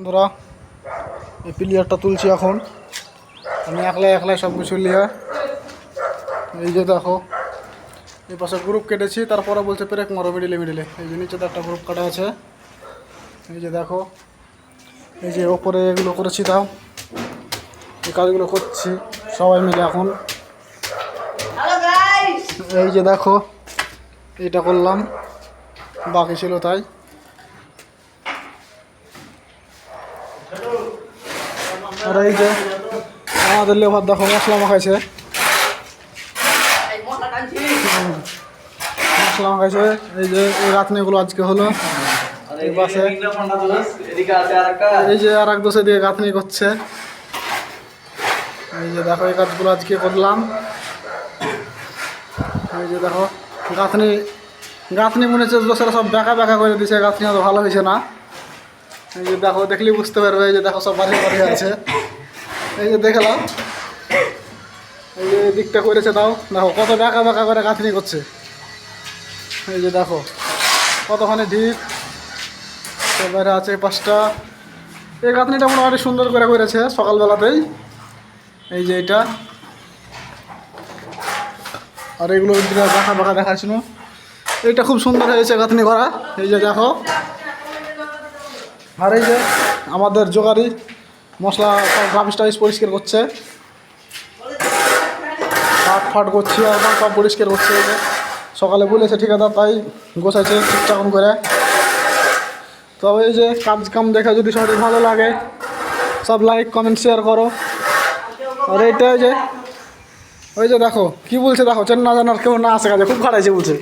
ধরা এই প্লেয়ারটা তুলছি এখন আমি একলাই সব কিছু নিয়ে। এই যে দেখো এই পাশে গ্রুপ কেটেছি, তারপরে বলছে ব্রেক মারো মিডিলে। এই যে নিচে তো একটা গ্রুপ কাটা আছে। এই যে দেখো এই যে ওপরে এগুলো করেছি, তাও এই কাজগুলো করছি সবাই মিলে এখন। এই যে দেখো এইটা করলাম, বাকি ছিল তাই। আর এই যে আমাদের লেবার দেখো মশলা মাখাইছে, এই যে এই গাঁথনিগুলো আজকে হলো। এই পাশে এই যে আর এক দোষে দিয়ে গাঁথনি করছে। এই যে দেখো এই কাজগুলো আজকে করলাম। এই যে দেখো গাঁথনি মনে হচ্ছে দোষেরা সব বেঁকা করে দিয়েছে, গাঁথনি অত ভালো হয়েছে না। এই যে দেখো দেখলেই বুঝতে পারবে। এই যে দেখো সব বাড়ি আছে। এই যে দেখলাম এই যে দিকটা করেছে, তাও দেখো কত বেঁকা করে গাঁথনি করছে। এই যে দেখো কতখানি ঢিপ এবারে আছে পাঁচটা। এই গাঁথনিটা মোটামুটি সুন্দর করে করেছে সকালবেলাতেই। এই যে এটা আর এগুলো বাঁকা দেখাচ্ছিল, এইটা খুব সুন্দর হয়েছে গাঁথনি করা। এই যে দেখো আর এই যে আমাদের জোগাড়ি মশলা সব গাবিস টাবিস পরিষ্কার করছে, ফাট করছি আর সব পরিষ্কার করছে। এই যে সকালে বলেছে ঠিকাদার, তাই গোছাইছে ঠিকঠাক করে। তবে এই যে কাম দেখে যদি সবাই ভালো লাগে সব লাইক কমেন্ট শেয়ার করো। আর এইটা ওই যে দেখো কি বলছে, দেখো চেন্না জানার কেউ না আসে কাজে খুব খাটাইছে বলছে।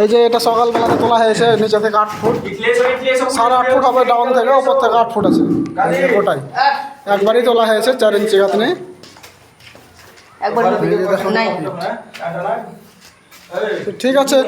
এই যে এটা সকালবেলাতে তোলা হয়েছে, নিচে থেকে 8 ফুট, 8.5 ফুট হবে ডাউন থেকে, ওপর থেকে 8 ফুট আছে। ওটাই একবারই তোলা হয়েছে 4 ইঞ্চি গাঁথনি। ঠিক আছে।